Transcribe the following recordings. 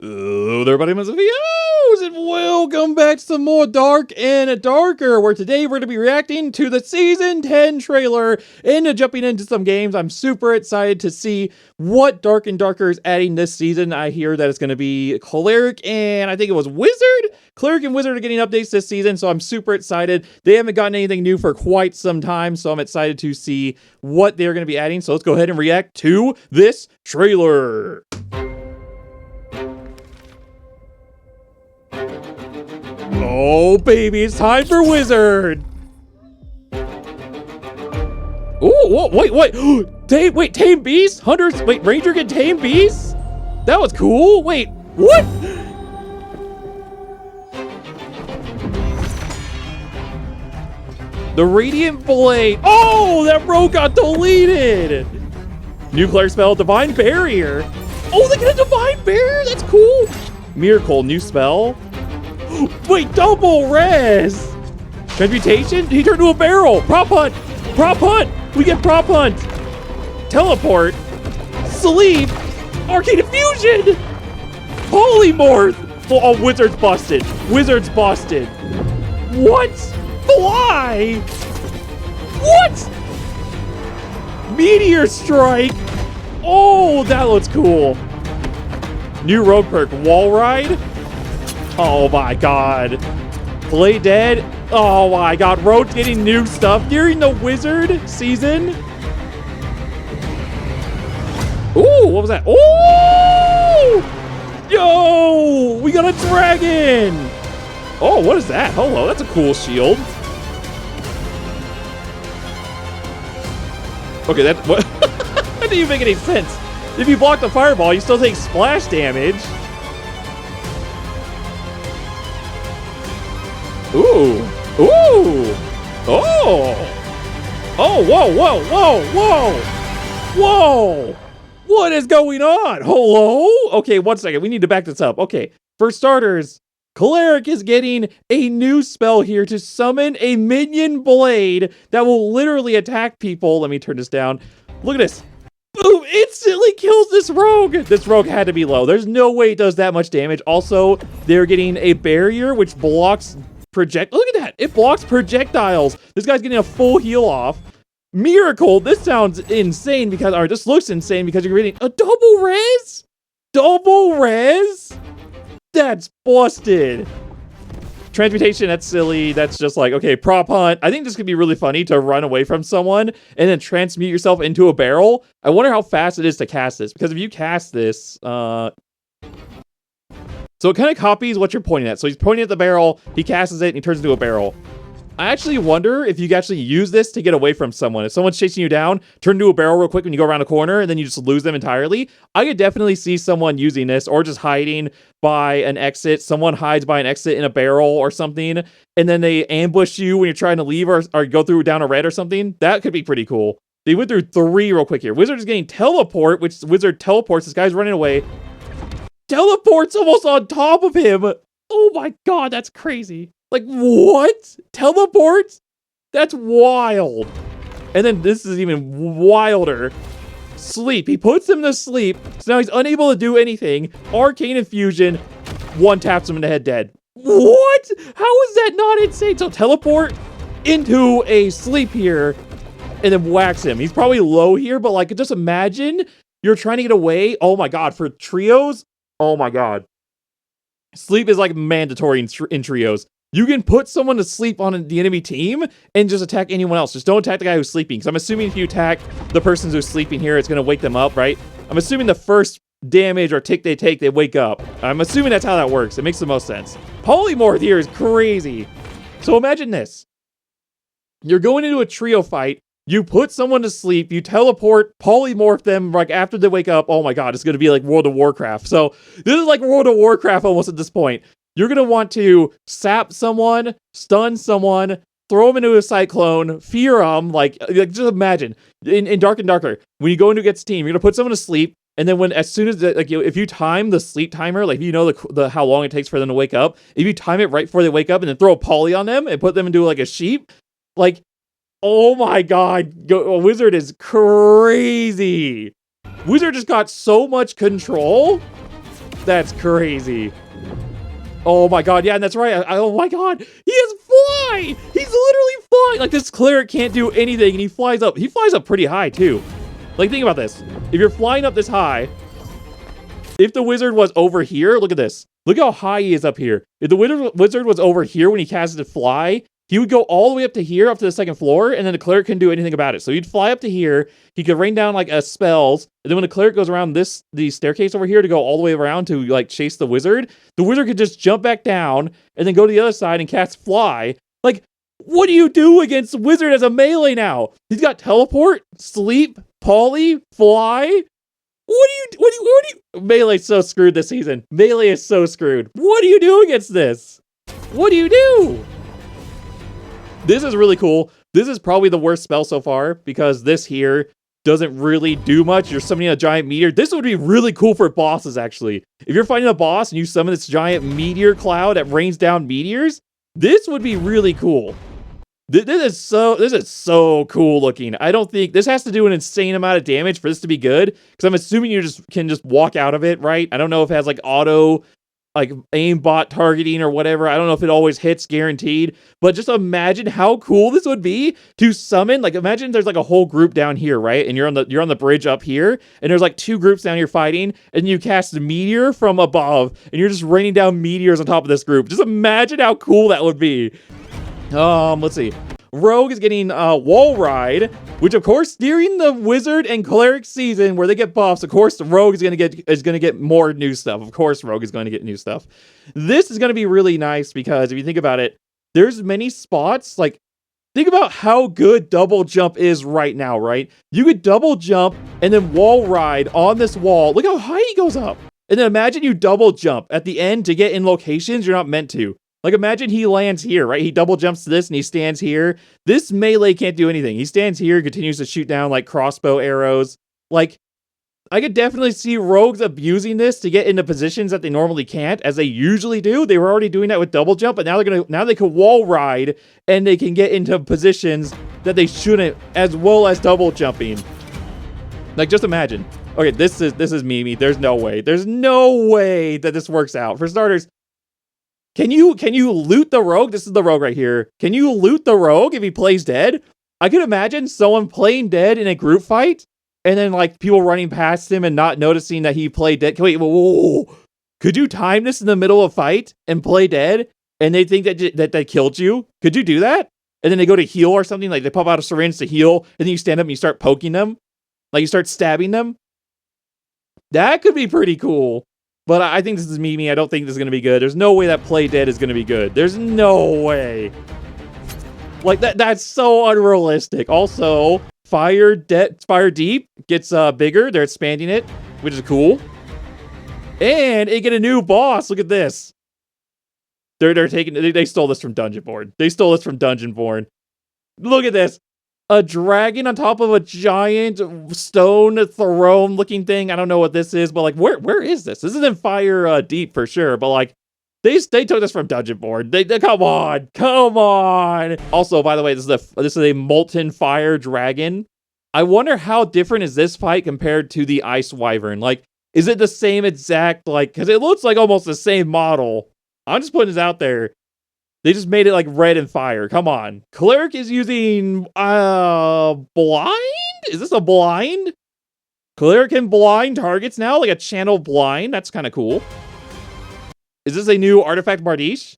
Hello there, everybody, Wolfyowns, and welcome back to some more Dark and Darker, where today we're going to be reacting to the Season 10 trailer and jumping into some games. I'm super excited to see what Dark and Darker is adding this season. I hear that it's going to be Cleric, and I think it was Wizard? Cleric and Wizard are getting updates this season, so I'm super excited. They haven't gotten anything new for quite some time, so I'm excited to see what they're going to be adding. So let's go ahead and react to this trailer. Oh, baby, it's time for Wizard. Oh, wait, tame beast? Hunters, wait, Ranger get tame beasts? That was cool. Wait, what? The Radiant Blade. Oh, that rogue got deleted. Nuclear spell, Divine Barrier. Oh, they get a Divine Barrier? That's cool. Miracle, new spell. Wait, double res! Transmutation? He turned to a barrel! Prop hunt! Prop hunt! We get prop hunt! Teleport! Sleep! Arcane Infusion! Polymorph! Oh, Wizard's busted! Wizard's busted! What? Fly! What? Meteor Strike! Oh, that looks cool! New rogue perk, Wall Ride? Oh my god. Play Dead? Oh my god. Rogue's getting new stuff during the Wizard season? Ooh, what was that? Oh! Yo! We got a dragon! Oh, what is that? Hello, that's a cool shield. Okay, that what? That didn't even make any sense. If you block the fireball, you still take splash damage. Ooh! Ooh! Oh! Oh, whoa! What is going on? Hello? Okay, 1 second. We need to back this up. Okay, for starters, Cleric is getting a new spell here to summon a minion blade that will literally attack people. Let me turn this down. Look at this. Boom! Instantly kills this rogue! This rogue had to be low. There's no way it does that much damage. Also, they're getting a barrier which blocks look at that, it blocks projectiles. This guy's getting a full heal off. Miracle, this sounds insane because, or this looks insane because you're getting a double res? Double res? That's busted. Transmutation, that's silly. That's just like, okay, prop hunt. I think this could be really funny to run away from someone and then transmute yourself into a barrel. I wonder how fast it is to cast this, because if you cast this, so it kind of copies what you're pointing at. So he's pointing at the barrel, he casts it, and he turns into a barrel. I actually wonder if you can actually use this to get away from someone. If someone's chasing you down, turn into a barrel real quick when you go around a corner, and then you just lose them entirely. I could definitely see someone using this, or just hiding by an exit. Someone hides by an exit in a barrel or something, and then they ambush you when you're trying to leave or go through down a red or something. That could be pretty cool. They went through 3 real quick here. Wizard is getting teleport, which Wizard teleports. This guy's running away. Teleports almost on top of him. Oh my god, that's crazy. Like, what? Teleports? That's wild. And then this is even wilder. Sleep. He puts him to sleep, so now he's unable to do anything. Arcane Infusion, one taps him in the head dead. What? How is that not insane? So teleport into a sleep here, and then whacks him. He's probably low here, but like, just imagine you're trying to get away. Oh my god, for trios, oh my god. Sleep is like mandatory in trios. You can put someone to sleep on the enemy team and just attack anyone else. Just don't attack the guy who's sleeping. Because I'm assuming if you attack the person who's sleeping here, it's going to wake them up, right? I'm assuming the first damage or tick they take, they wake up. I'm assuming that's how that works. It makes the most sense. Polymorph here is crazy. So imagine this. You're going into a trio fight. You put someone to sleep, you teleport, polymorph them like after they wake up. Oh my god, it's going to be like World of Warcraft. So this is like World of Warcraft almost at this point. You're going to want to sap someone, stun someone, throw them into a cyclone, fear them. Like just imagine, in Dark and Darker, when you go into against a team, you're going to put someone to sleep, and then as soon as, if you time the sleep timer, like, you know, the how long it takes for them to wake up, if you time it right before they wake up and then throw a poly on them and put them into like a sheep, like, oh my god, Wizard is crazy. Wizard just got so much control. That's crazy. Oh my god, yeah, and that's right. Oh my god, he has fly! He's literally flying! Like, this cleric can't do anything, and he flies up. He flies up pretty high, too. Like, think about this. If you're flying up this high, if the wizard was over here, look at this. Look how high he is up here. If the wizard was over here when he casted fly, he would go all the way up to here, up to the second floor, and then the cleric couldn't do anything about it. So he'd fly up to here, he could rain down like spells, and then when the cleric goes around the staircase over here to go all the way around to like chase the wizard could just jump back down and then go to the other side and cast fly. Like, what do you do against wizard as a melee now? He's got teleport, sleep, poly, fly. What do you Melee's so screwed this season. Melee is so screwed. What do you do against this? What do you do? This is really cool. This is probably the worst spell so far because this here doesn't really do much. You're summoning a giant meteor. This would be really cool for bosses, actually. If you're fighting a boss and you summon this giant meteor cloud that rains down meteors, this would be really cool. This is so cool looking. I don't think this has to do an insane amount of damage for this to be good, because I'm assuming you can just walk out of it, right? I don't know if it has like auto like aimbot targeting or whatever. I don't know if it always hits guaranteed, but just imagine how cool this would be to summon. Like, imagine there's like a whole group down here, right? And you're on the bridge up here, and there's like two groups down here fighting, and you cast a meteor from above, and you're just raining down meteors on top of this group. Just imagine how cool that would be. Let's see. Rogue is getting wall ride, which of course during the wizard and cleric season where they get buffs, of course Rogue is gonna get more new stuff. Of course Rogue is going to get new stuff. This is gonna be really nice because if you think about it, there's many spots, like think about how good double jump is right now, right? You could double jump and then wall ride on this wall. Look how high he goes up. And then imagine you double jump at the end to get in locations you're not meant to. Like, imagine he lands here, right? He double jumps to this and he stands here. This melee can't do anything. He stands here, continues to shoot down like crossbow arrows. Like, I could definitely see rogues abusing this to get into positions that they normally can't, as they usually do. They were already doing that with double jump, but now they can wall ride and they can get into positions that they shouldn't, as well as double jumping. Like, just imagine. Okay, this is Mimi. There's no way. There's no way that this works out. For starters, Can you loot the rogue? This is the rogue right here. Can you loot the rogue if he plays dead? I could imagine someone playing dead in a group fight, and then like people running past him and not noticing that he played dead. Wait, whoa. Could you time this in the middle of a fight and play dead, and they think that they killed you? Could you do that? And then they go to heal or something, like they pop out a syringe to heal, and then you stand up and you start poking them, like you start stabbing them. That could be pretty cool. But I think this is Mimi. I don't think this is going to be good. There's no way that play dead is going to be good. There's no way. Like, that's so unrealistic. Also, Fire Deep gets bigger. They're expanding it, which is cool. And they get a new boss. Look at this. They stole this from Dungeonborn. They stole this from Dungeonborn. Look at this. A dragon on top of a giant stone throne looking thing. I don't know what this is, but like, where is this? This is in Fire Deep for sure, but like, they took this from Dungeonborn. They come on. Also, by the way, this is a molten fire dragon. I wonder how different is this fight compared to the ice wyvern? Like, is it the same exact, like, because it looks like almost the same model. I'm just putting this out there. They just made it like red and fire. Come on. Cleric is using blind? Is this a blind? Cleric can blind targets now, like a channel blind. That's kind of cool. Is this a new artifact Bardiche?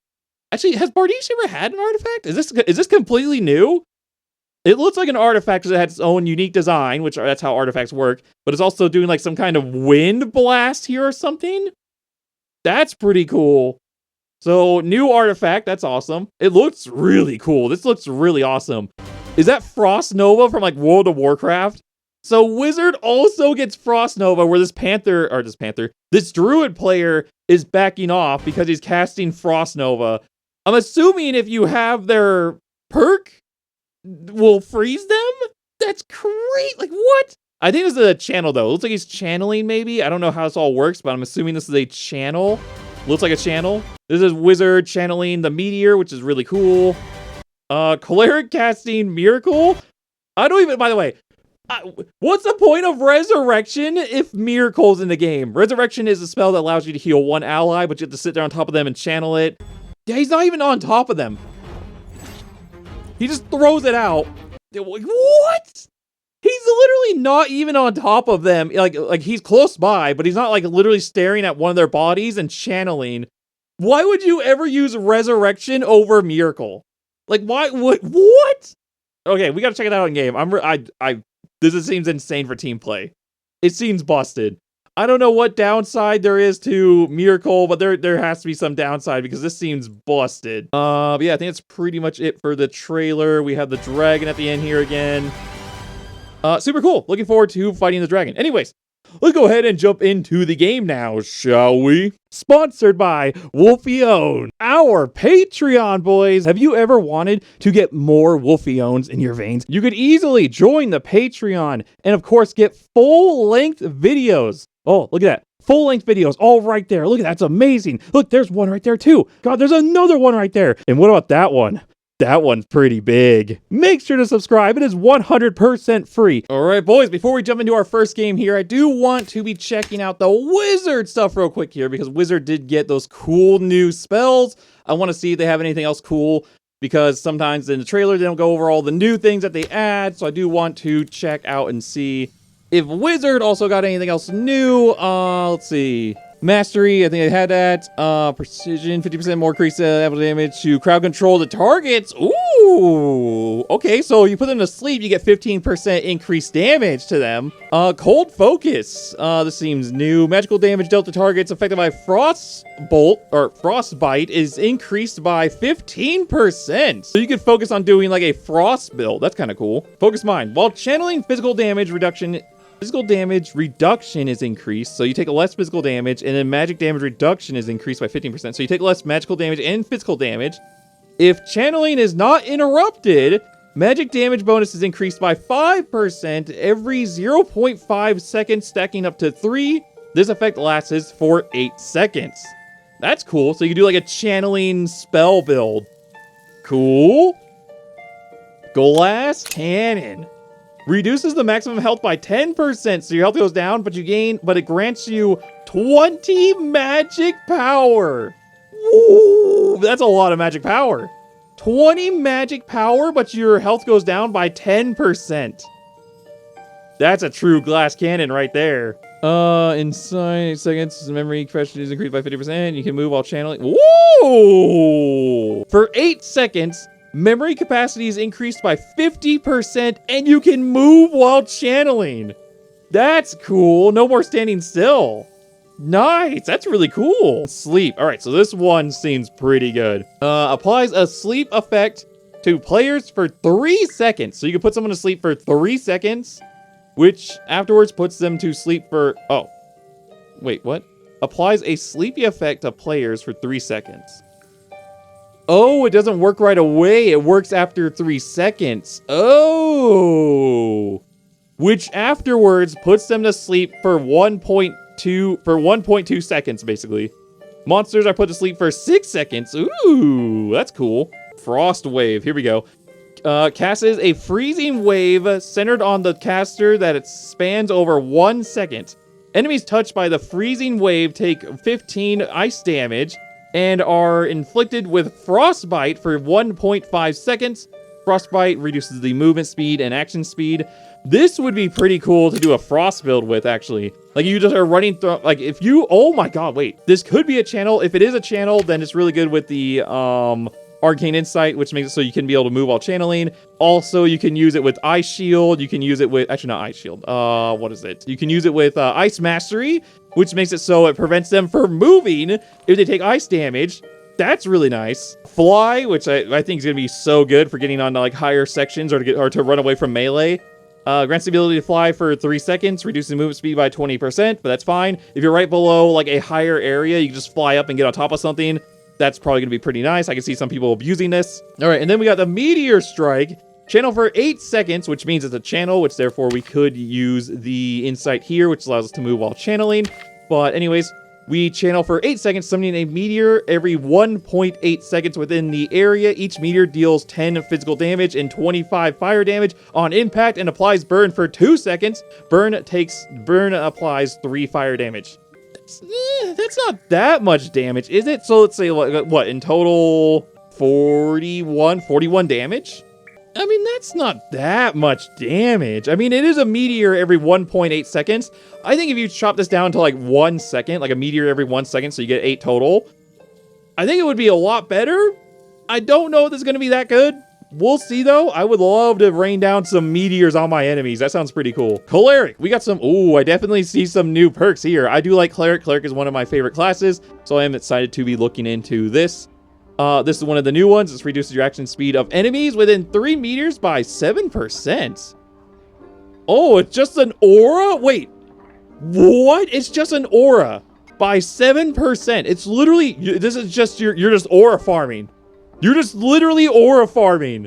Actually, has Bardiche ever had an artifact? Is this completely new? It looks like an artifact because it had its own unique design, which that's how artifacts work, but it's also doing like some kind of wind blast here or something. That's pretty cool. So, new artifact, that's awesome. It looks really cool. This looks really awesome. Is that Frost Nova from like World of Warcraft? So, Wizard also gets Frost Nova, where this Druid player is backing off because he's casting Frost Nova. I'm assuming if you have their perk, will freeze them? That's great. Like, what? I think this is a channel, though. It looks like he's channeling, maybe. I don't know how this all works, but I'm assuming this is a channel. Looks like a channel. This is Wizard channeling the meteor, which is really cool. Cleric casting Miracle. By the way, What's the point of Resurrection if Miracle's in the game? Resurrection is a spell that allows you to heal one ally, but you have to sit there on top of them and channel it. Yeah, he's not even on top of them. He just throws it out. What? He's literally not even on top of them. Like he's close by, but he's not like literally staring at one of their bodies and channeling. Why would you ever use Resurrection over Miracle? Like, why? What? Okay, we gotta check it out in game. This seems insane for team play. It seems busted. I don't know what downside there is to Miracle, but there has to be some downside because this seems busted. But yeah, I think that's pretty much it for the trailer. We have the dragon at the end here again. Super cool. Looking forward to fighting the dragon. Anyways, let's go ahead and jump into the game now, shall we? Sponsored by Wolfyowns, our Patreon boys. Have you ever wanted to get more Wolfyowns in your veins? You could easily join the Patreon and of course get full-length videos. Oh, look at that. Full-length videos all right there. Look at that. That's amazing. Look, there's one right there too. God, there's another one right there. And what about that one? That one's pretty big. Make sure to subscribe. It is 100% free. All right, boys, before we jump into our first game here, I do want to be checking out the Wizard stuff real quick here because Wizard did get those cool new spells. I want to see if they have anything else cool because sometimes in the trailer, they don't go over all the new things that they add. So I do want to check out and see if Wizard also got anything else new. Let's see. Mastery, I think I had that. Precision, 50% more increase level damage to crowd control the targets. Ooh. Okay, so you put them to sleep, you get 15% increased damage to them. Cold focus. This seems new. Magical damage dealt to targets affected by frostbolt or frostbite is increased by 15%. So you could focus on doing like a frost build. That's kind of cool. Focus mind. While channeling physical damage reduction is increased, so you take less physical damage, and then magic damage reduction is increased by 15%, so you take less magical damage and physical damage. If channeling is not interrupted, magic damage bonus is increased by 5% every 0.5 seconds, stacking up to 3. This effect lasts for 8 seconds. That's cool, so you can do like a channeling spell build. Cool. Glass Cannon. Reduces the maximum health by 10%, so your health goes down, but it grants you 20 magic power. Ooh, that's a lot of magic power. 20 magic power, but your health goes down by 10%. That's a true glass cannon right there. Inside seconds, memory capacity is increased by 50%. You can move while channeling. Whoa! For 8 seconds, memory capacity is increased by 50%, and you can move while channeling. That's cool. No more standing still. Nice. That's really cool. Sleep. All right, so this one seems pretty good. Applies a sleep effect to players for 3 seconds. So you can put someone to sleep for 3 seconds, which afterwards puts them to sleep for... Oh. Wait, what? Applies a sleepy effect to players for 3 seconds. Oh, it doesn't work right away. It works after 3 seconds. Oh. Which afterwards puts them to sleep for 1.2 seconds, basically. Monsters are put to sleep for 6 seconds. Ooh, that's cool. Frost Wave. Here we go. Casts a freezing wave centered on the caster that it spans over 1 second. Enemies touched by the freezing wave take 15 ice damage and are inflicted with frostbite for 1.5 seconds. Frostbite reduces the movement speed and action speed. This would be pretty cool to do a frost build with, actually. Like, you just are running through, like, if you, oh my god, wait. This could be a channel. If it is a channel, then it's really good with the, Arcane Insight, which makes it so you can be able to move while channeling. Also, you can use it with Ice Shield. You can use it with, actually not Ice Shield. What is it? You can use it with Ice Mastery, which makes it so it prevents them from moving if they take ice damage. That's really nice. Fly, which I think is going to be so good for getting onto like higher sections or to run away from melee. Grants the ability to fly for 3 seconds, reducing movement speed by 20%, but that's fine. If you're right below like a higher area, you can just fly up and get on top of something. That's probably going to be pretty nice. I can see some people abusing this. All right, and then we got the Meteor Strike. Channel for 8 seconds, which means it's a channel, which therefore we could use the insight here, which allows us to move while channeling. But anyways, We channel for 8 seconds, summoning a meteor every 1.8 seconds within the area. Each meteor deals 10 physical damage and 25 fire damage on impact and applies burn for 2 seconds. Burn applies 3 fire damage. That's not that much damage, is it? So let's say, what, in total, 41 damage? I mean, that's not that much damage. I mean, it is a meteor every 1.8 seconds. I think if you chop this down to like 1 second, like a meteor every 1 second, so you get 8 total, I think it would be a lot better. I don't know if this is going to be that good. We'll see, though. I would love to rain down some meteors on my enemies. That sounds pretty cool. Cleric. We got some... Ooh, I definitely see some new perks here. I do like Cleric. Cleric is one of my favorite classes, so I am excited to be looking into this. This is one of the new ones. This reduces your action speed of enemies within 3 meters by 7%. Oh, it's just an aura? Wait, what? It's just an aura by 7%. It's literally, this is just, you're just aura farming. You're just literally aura farming.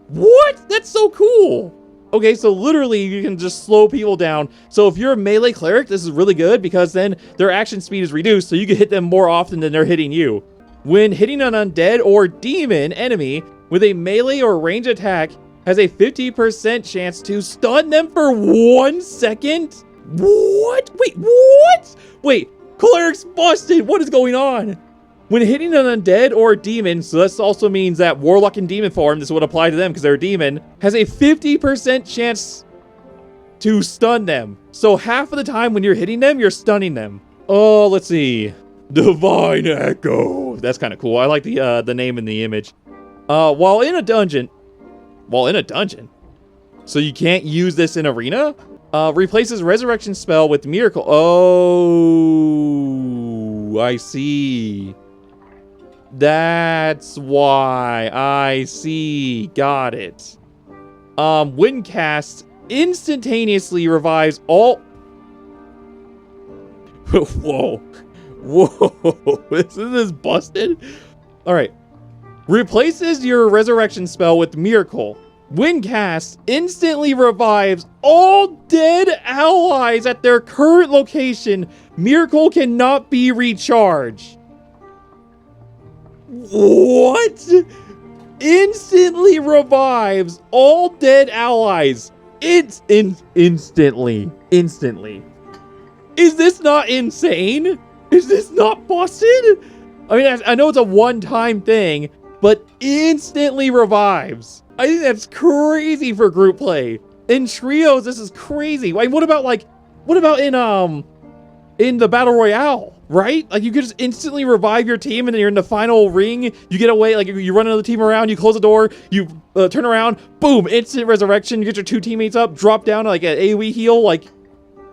What? That's so cool. Okay, so literally you can just slow people down. So if you're a melee cleric, this is really good because then their action speed is reduced, so you can hit them more often than they're hitting you. When hitting an undead or demon enemy with a melee or range attack has a 50% chance to stun them for 1 second? What? Wait, what? Wait, cleric's busted. What is going on? When hitting an undead or a demon, so this also means that warlock in demon form, this would apply to them because they're a demon, has a 50% chance to stun them. So half of the time when you're hitting them, you're stunning them. Oh, let's see. Divine Echo. That's kind of cool. I like the name in the image. While in a dungeon. So you can't use this in arena? Replaces resurrection spell with miracle. Oh, I see. That's why. I see. Got it. When cast, instantaneously revives all... Whoa. Whoa, isn't this busted? All right. Replaces your resurrection spell with miracle. When cast, instantly revives all dead allies at their current location. Miracle cannot be recharged. What? Instantly revives all dead allies. It's instantly. Is this not insane? Is this not busted? I mean, I know it's a one-time thing, but instantly revives. I think that's crazy for group play. In trios, this is crazy. Like, what about in the Battle Royale, right? Like, you could just instantly revive your team and then you're in the final ring. You get away, like, you run another team around, you close the door, you turn around, boom, instant resurrection. You get your 2 teammates up, drop down like an AoE heal, like...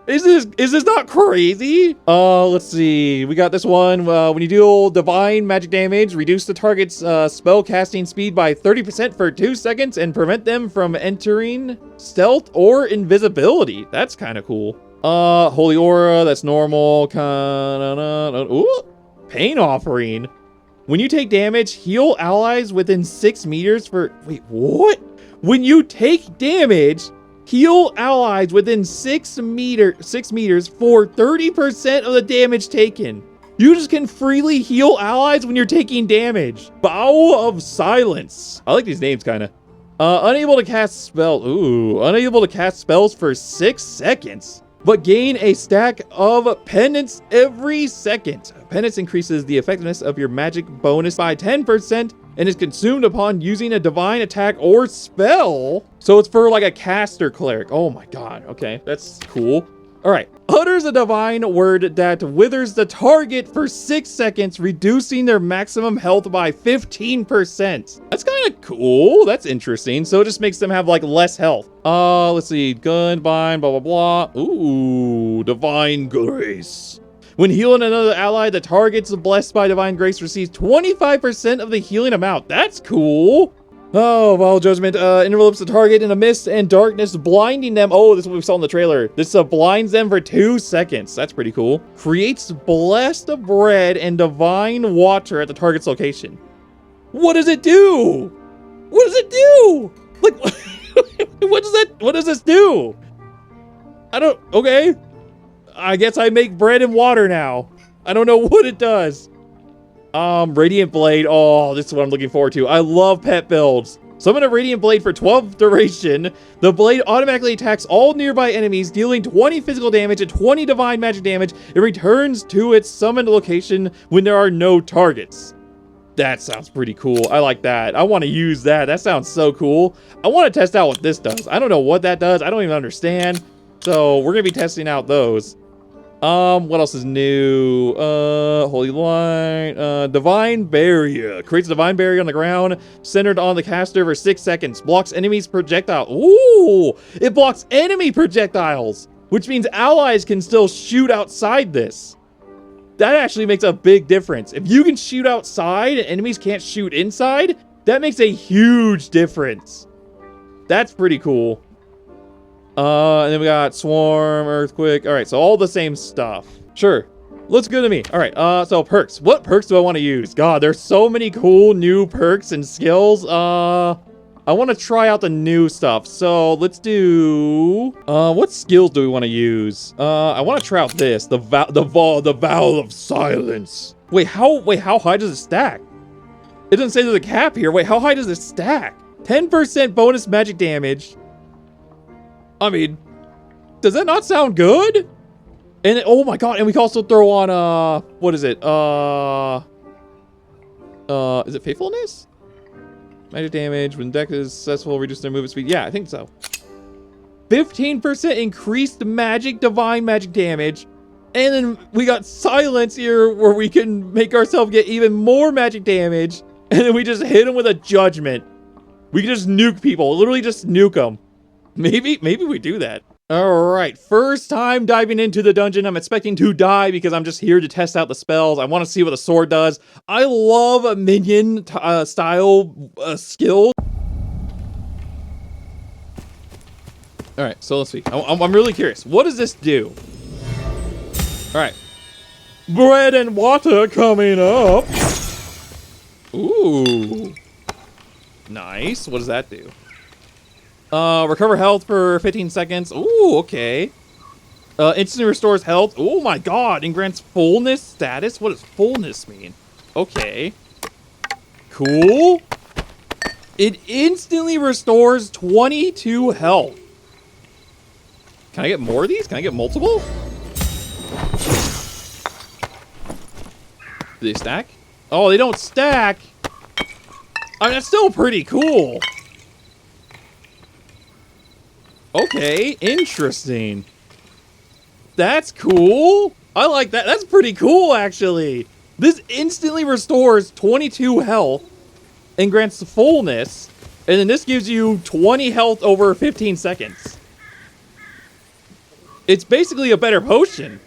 Is this not crazy? Let's see. We got this one. When you deal divine magic damage, reduce the target's spell casting speed by 30% for 2 seconds and prevent them from entering stealth or invisibility. That's kind of cool. Holy aura, that's normal. Ooh, pain offering. When you take damage, heal allies within 6 meters for... Wait, what? When you take damage... Heal allies within 6 meters for 30% of the damage taken. You just can freely heal allies when you're taking damage. Bow of Silence. I like these names, kind of. Unable to cast spells. Ooh, unable to cast spells for 6 seconds, but gain a stack of pendants every second. Pendants increases the effectiveness of your magic bonus by 10%. And is consumed upon using a divine attack or spell. So it's for like a caster cleric. Oh my god. Okay, that's cool. All right. Utters a divine word that withers the target for 6 seconds, reducing their maximum health by 15%. That's kind of cool. That's interesting. So it just makes them have like less health. Let's see. Gun, bind, blah, blah, blah. Ooh, divine grace. When healing another ally, the target's blessed by divine grace receives 25% of the healing amount. That's cool. Oh, Vile Judgment envelops the target in a mist and darkness, blinding them. Oh, this is what we saw in the trailer. This blinds them for 2 seconds. That's pretty cool. Creates blessed bread and divine water at the target's location. What does it do? What does it do? Like, what does this do? I don't, okay. I guess I make bread and water now. I don't know what it does. Radiant Blade. Oh, this is what I'm looking forward to. I love pet builds. Summon a Radiant Blade for 12 duration. The blade automatically attacks all nearby enemies, dealing 20 physical damage and 20 divine magic damage. It returns to its summoned location when there are no targets. That sounds pretty cool. I like that. I want to use that. That sounds so cool. I want to test out what this does. I don't know what that does. I don't even understand. So we're going to be testing out those. What else is new? Holy Light. Divine Barrier. Creates a Divine Barrier on the ground, centered on the caster for 6 seconds. Blocks enemies' projectile. Ooh! It blocks enemy projectiles, which means allies can still shoot outside this. That actually makes a big difference. If you can shoot outside and enemies can't shoot inside, that makes a huge difference. That's pretty cool. And then we got Swarm, Earthquake. All right, so all the same stuff. Sure. Looks good to me. All right, so perks. What perks do I want to use? God, there's so many cool new perks and skills. I want to try out the new stuff. So let's do, what skills do we want to use? I want to try out this, the Vow of Silence. Wait, how high does it stack? It doesn't say there's a cap here. Wait, how high does it stack? 10% bonus magic damage. I mean, does that not sound good? And oh my god, and we can also throw on, what is it? Is it Faithfulness? Magic damage, when deck is successful, reduce their movement speed. Yeah, I think so. 15% increased magic, divine magic damage. And then we got Silence here, where we can make ourselves get even more magic damage. And then we just hit them with a Judgment. We can just nuke people, literally just nuke them. Maybe we do that. All right, first time diving into the dungeon. I'm expecting to die because I'm just here to test out the spells. I want to see what the sword does. I love a minion style skill. All right, so let's see. I'm really curious. What does this do? All right. Bread and water coming up. Ooh. Nice. What does that do? Recover health for 15 seconds. Ooh, okay. Instantly restores health. Oh my god. And grants fullness status. What does fullness mean? Okay. Cool. It instantly restores 22 health. Can I get more of these? Can I get multiple? Do they stack? Oh, they don't stack. I mean, that's still pretty cool. Okay, interesting. That's cool. I like that. That's pretty cool, actually. This instantly restores 22 health and grants the fullness. And then this gives you 20 health over 15 seconds. It's basically a better potion.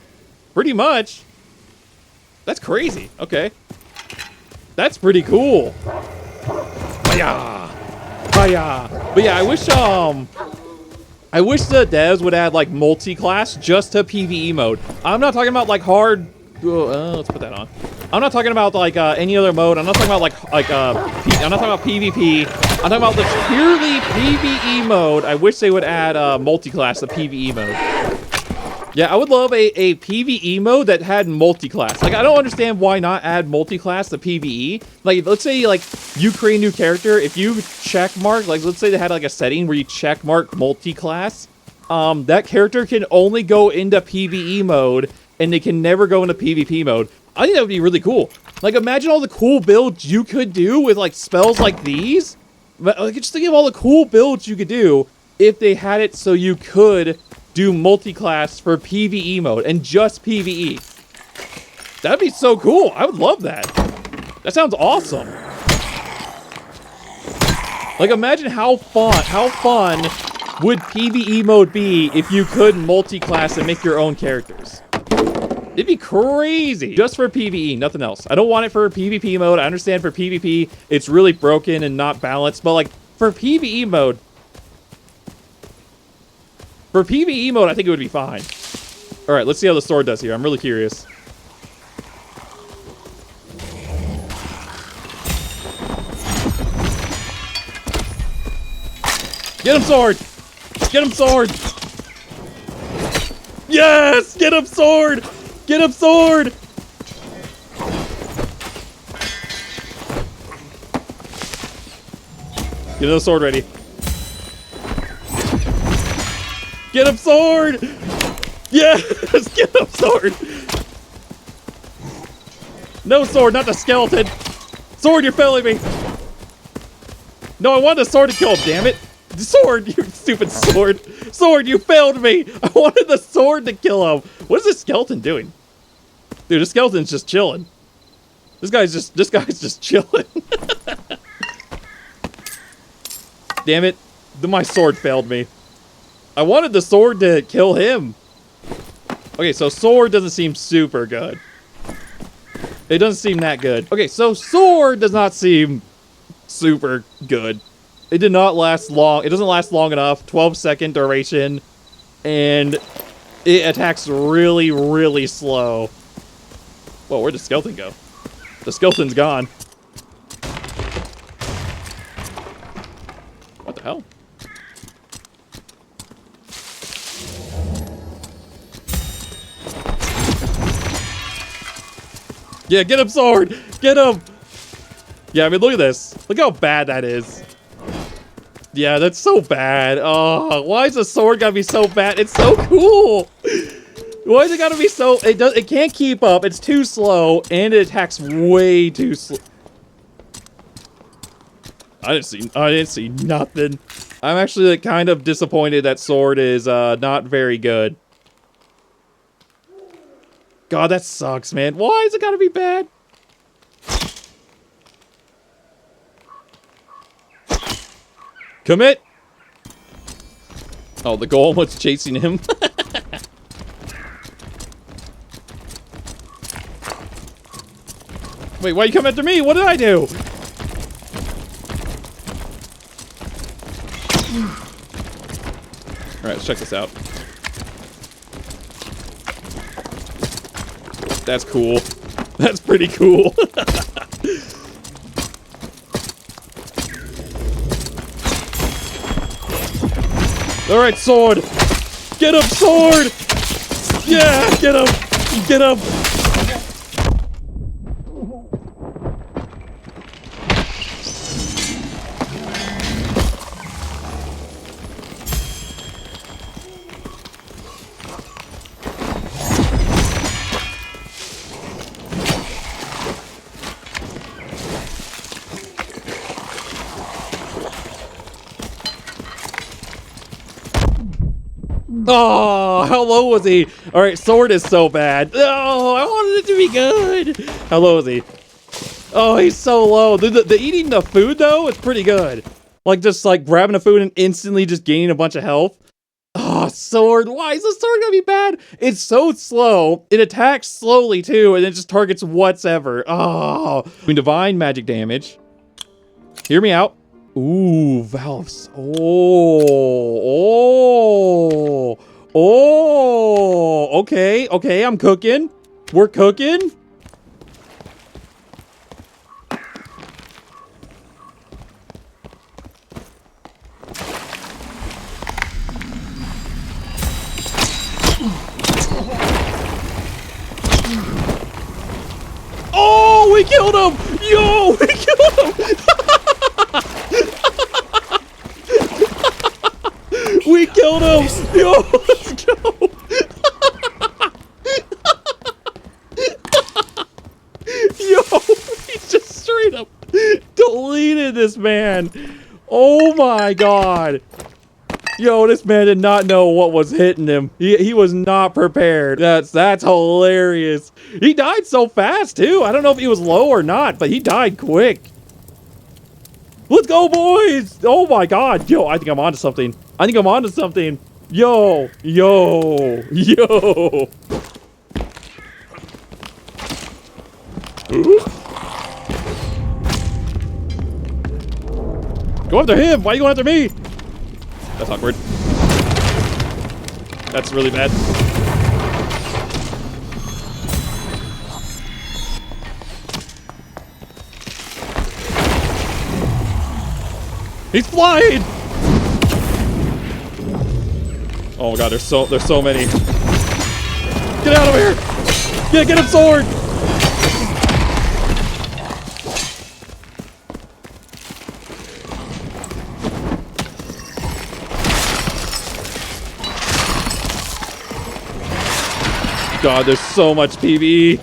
Pretty much. That's crazy. Okay. That's pretty cool. Hiya! Hiya! But yeah, I wish the devs would add like multi-class just to PvE mode. I'm not talking about like hard. Let's put that on. I'm not talking about like any other mode. I'm not talking about I'm not talking about PvP. I'm talking about the purely PvE mode. I wish they would add multi-class to PvE mode. Yeah, I would love a PvE mode that had multi-class. Like, I don't understand why not add multi-class to PvE. Like, let's say, like, you create a new character. If you check mark, like, let's say they had, like, a setting where you check mark multi-class. That character can only go into PvE mode, and they can never go into PvP mode. I think that would be really cool. Like, imagine all the cool builds you could do with, like, spells like these. Like, just think of all the cool builds you could do if they had it so you could do multi-class for PvE mode and just PvE. That'd be so cool. I would love that. That sounds awesome. Like, imagine how fun would PvE mode be if you could multi-class and make your own characters. It'd be crazy. Just for PvE, nothing else. I don't want it for PvP mode. I understand for PvP, it's really broken and not balanced, but like for PvE mode, I think it would be fine. All right, let's see how the sword does here. I'm really curious. Get him, sword! Get him, sword! Yes! Get him, sword! Get him, sword! Get another sword ready. Get him, sword! Yes! Get him, sword! No sword, not the skeleton! Sword, you're failing me! No, I wanted the sword to kill him, damn it! Sword, you stupid sword! Sword, you failed me! I wanted the sword to kill him! What is this skeleton doing? Dude, this skeleton's just chilling. This guy's just chilling. Damn it. My sword failed me. I wanted the sword to kill him. Okay, so sword doesn't seem super good. It doesn't seem that good. Okay, so sword does not seem super good. It did not last long. It doesn't last long enough. 12-second duration. And it attacks really, really slow. Whoa, where'd the skeleton go? The skeleton's gone. What the hell? Yeah, get him, sword! Get him! Yeah, I mean, look at this. Look how bad that is. Yeah, that's so bad. Oh, why is the sword gotta be so bad? It's so cool! Why is it gotta be so... It can't keep up, it's too slow, and it attacks way too slow. I didn't see nothing. I'm actually like, kind of disappointed that sword is not very good. God, that sucks, man. Why is it gotta be bad? Commit! Oh, the golem was chasing him. Wait, why you come after me? What did I do? Alright, let's check this out. That's cool. That's pretty cool. Alright, sword! Get him, sword! Yeah, get him! Get him! Oh, how low was he? All right, sword is so bad. Oh, I wanted it to be good. How low is he? Oh, he's so low. The eating the food, though, is pretty good. Like, just, like, grabbing the food and instantly just gaining a bunch of health. Oh, sword. Why is the sword gonna be bad? It's so slow. It attacks slowly, too, and it just targets whatever. Oh. I mean, divine magic damage. Hear me out. Ooh, valves. Oh, okay, I'm cooking. We're cooking. Oh, we killed him! Yo, we killed him! We killed him! Yo, let's go! Yo, he just straight up deleted this man. Oh my god. Yo, this man did not know what was hitting him. He was not prepared. That's hilarious. He died so fast too. I don't know if he was low or not, but he died quick. Let's go, boys! Oh my god. Yo, I think I'm onto something. Yo. Go after him! Why are you going after me? That's awkward. That's really bad. He's flying! Oh my god, there's so many. Get out of here! Yeah, get him, sword! God, there's so much PvE.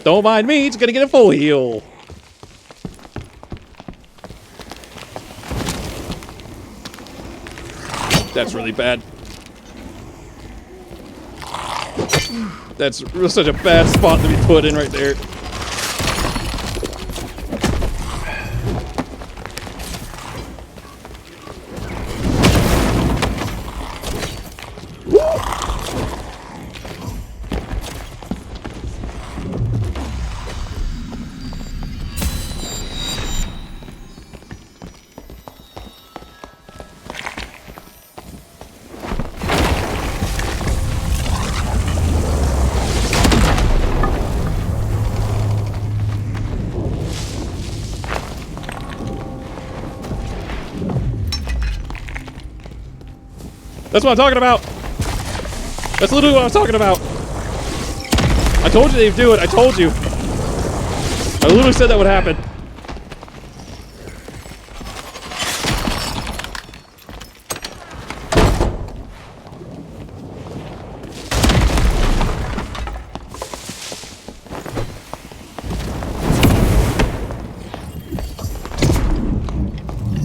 Don't mind me, it's gonna get a full heal. That's really bad. That's such a bad spot to be put in right there. That's what I'm talking about. That's literally what I was talking about. I told you they'd do it. I told you. I literally said that would happen.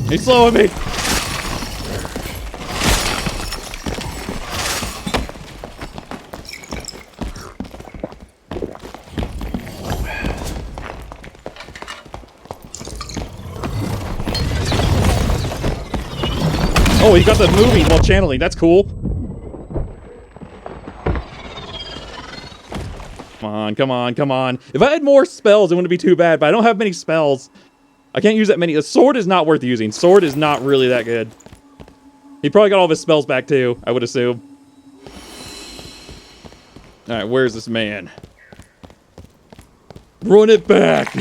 He's slowing me. Oh, he got the moving while channeling. That's cool. Come on, come on, come on. If I had more spells, it wouldn't be too bad, but I don't have many spells. I can't use that many. The sword is not worth using. Sword is not really that good. He probably got all of his spells back too, I would assume. Alright, where's this man? Run it back!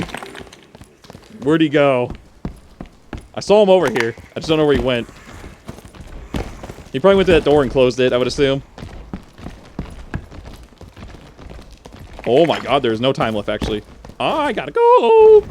Where'd he go? I saw him over here. I just don't know where he went. He probably went to that door and closed it, I would assume. Oh my god, there's no time left, actually. I gotta go!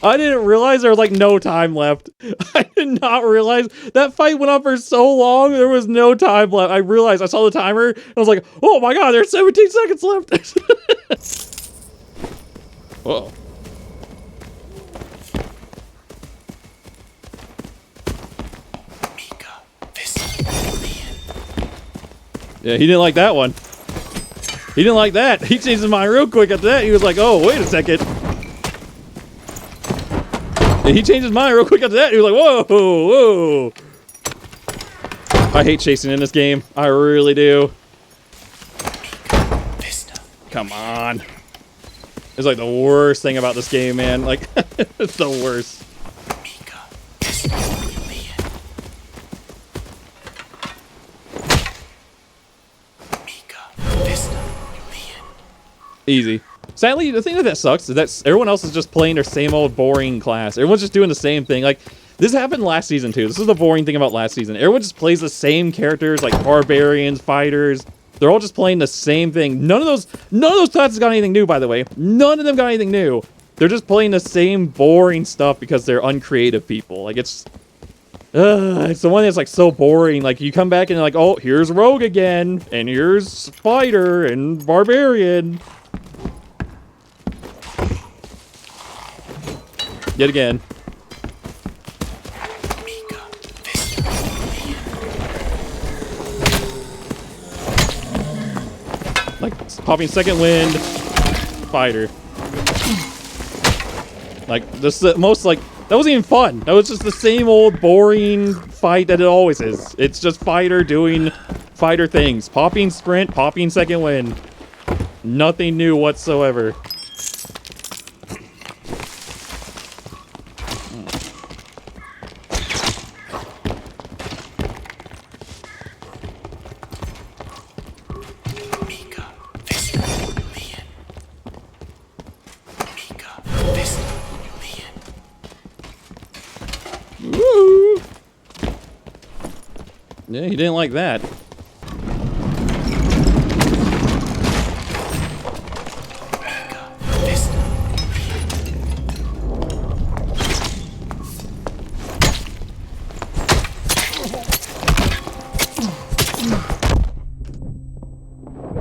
I didn't realize there was like no time left. I did not realize that fight went on for so long. There was no time left. I realized I saw the timer and I was like, oh my god, there's 17 seconds left. Uh-oh. Yeah, he didn't like that one. He didn't like that. He changed his mind real quick after that. He was like, oh, wait a second. And he changed his mind real quick after that. He was like, whoa, whoa. I hate chasing in this game. I really do. Come on. It's like the worst thing about this game, man. Like, it's the worst. Easy. Sadly, the thing that sucks is that everyone else is just playing their same old boring class. Everyone's just doing the same thing. Like, this happened last season too. This is the boring thing about last season. Everyone just plays the same characters, like barbarians, fighters. They're all just playing the same thing. None of those classes got anything new, by the way. None of them got anything new. They're just playing the same boring stuff because they're uncreative people. Like, it's the one that's like so boring. Like, you come back and you're like, oh, here's Rogue again, and here's Fighter and Barbarian. Yet again. Like, popping second wind, Fighter. Like, this the most, like, that wasn't even fun. That was just the same old boring fight that it always is. It's just Fighter doing Fighter things. Popping sprint, popping second wind. Nothing new whatsoever. Woo! Yeah, he didn't like that.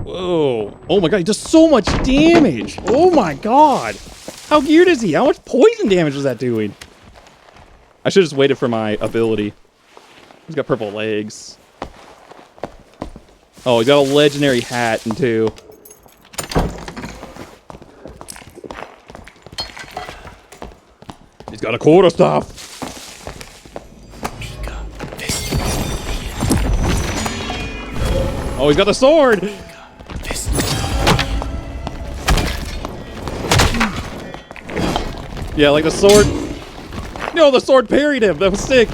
Whoa. Oh my god, he does so much damage. Oh my god. How geared is he? How much poison damage was that doing? I should have just waited for my ability. He's got purple legs. Oh, he's got a legendary hat and two. He's got a quarter staff. Oh, he's got the sword. Yeah, like the sword. No, the sword parried him. That was sick.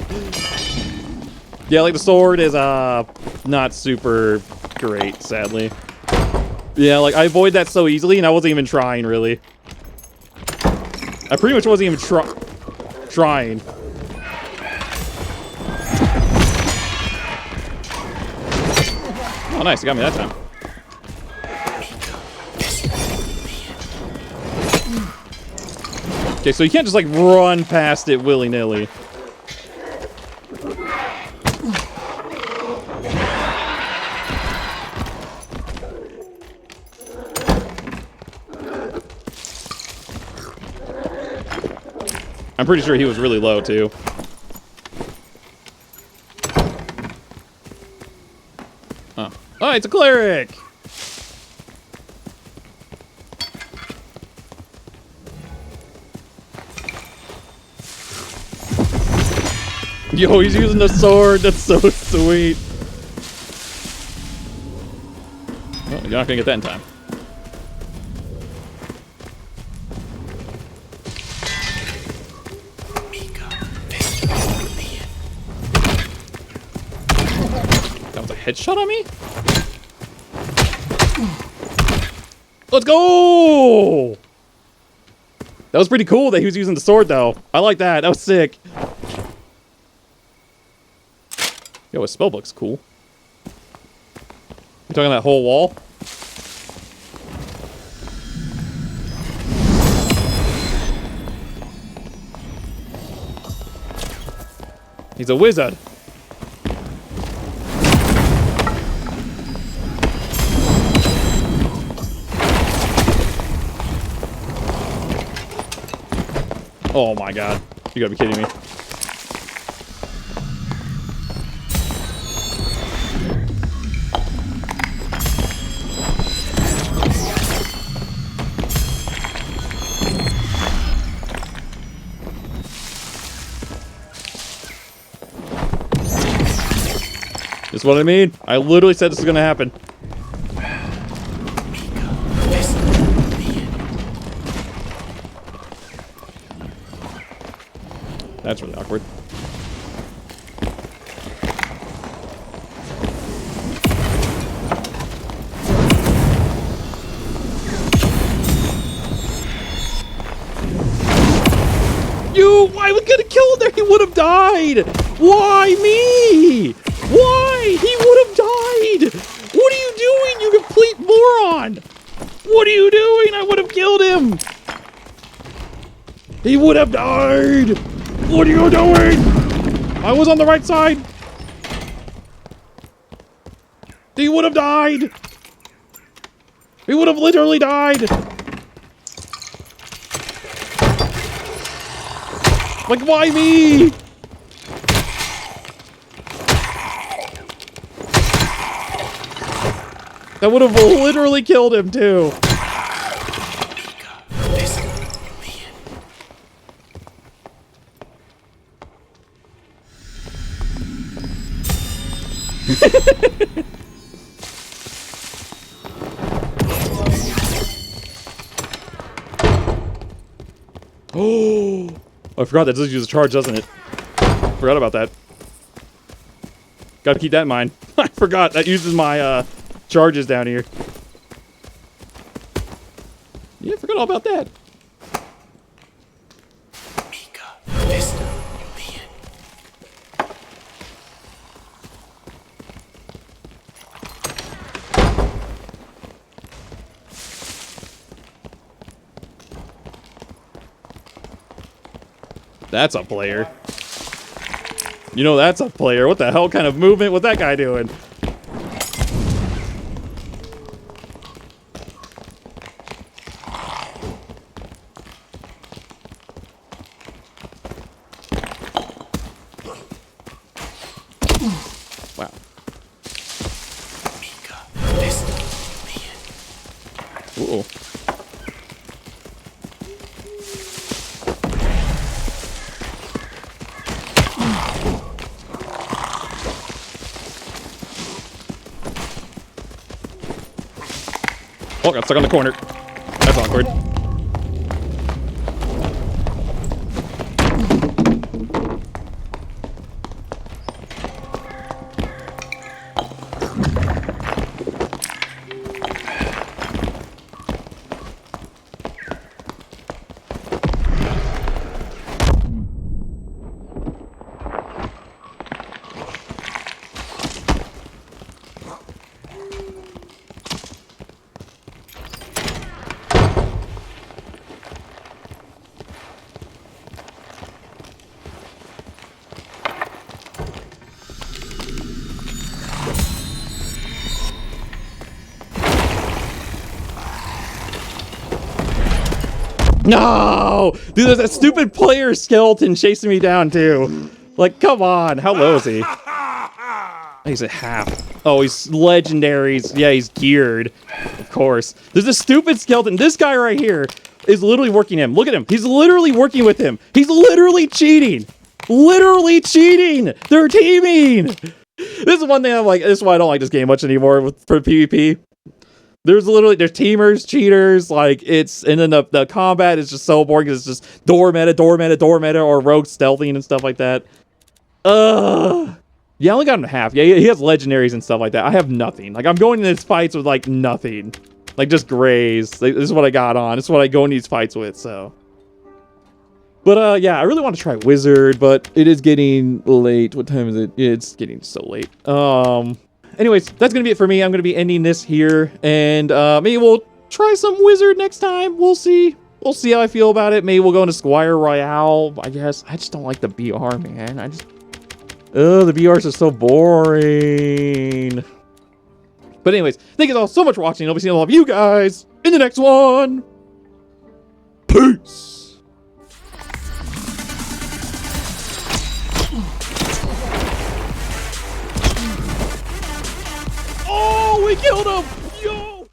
Yeah, like the sword is not super great, sadly. Yeah, like I avoid that so easily, and I wasn't even trying really. I pretty much wasn't even trying. Oh, nice! He got me that time. Okay, so you can't just like run past it willy-nilly. I'm pretty sure he was really low too. Oh, oh, it's a cleric. Yo, he's using the sword. That's so sweet. Oh, you're not gonna get that in time. That was a headshot on me? Let's go! That was pretty cool that he was using the sword, though. I like that. That was sick. Yo, his spellbook's cool. You talking that whole wall? He's a wizard. Oh my god. You gotta be kidding me. This is what I mean. I literally said this was gonna happen. That's really awkward. I was gonna kill him there. He would have died. Why me? Why? He would have died. What are you doing, you complete moron? What are you doing? I would have killed him. He would have died. What are you doing? I was on the right side. He would have died. He would have literally died. Like, why me? That would have literally killed him, too. Oh, I forgot that does use a charge, doesn't it? Forgot about that. Gotta keep that in mind. I forgot that uses my charges down here. Yeah, I forgot all about that. That's a player. You know that's a player. What the hell kind of movement was that guy doing? Wow. Ooh. Oh, got stuck on the corner. That's awkward. No! Dude, there's that stupid player skeleton chasing me down, too. Like, come on. How low is he? He's at half. Oh, he's legendaries. Yeah, he's geared. Of course. There's a stupid skeleton. This guy right here is literally working him. Look at him. He's literally working with him. He's literally cheating. Literally cheating. They're teaming. This is one thing I'm like, this is why I don't like this game much anymore for PvP. There's teamers, cheaters, like and then the combat is just so boring because it's just door meta, or rogue stealthing and stuff like that. Yeah, I only got him half. Yeah, he has legendaries and stuff like that. I have nothing. Like, I'm going into these fights with like nothing. Like, just grays. Like, this is what I got on. This is what I go in these fights with, so. But yeah, I really want to try Wizard, but it is getting late. What time is it? It's getting so late. Anyways, that's going to be it for me. I'm going to be ending this here. And maybe we'll try some Wizard next time. We'll see. We'll see how I feel about it. Maybe we'll go into Squire Royale, I guess. I just don't like the BR, man. The BRs are so boring. But anyways, thank you all so much for watching. I'll be seeing all of you guys in the next one. Peace. Oh, we killed him!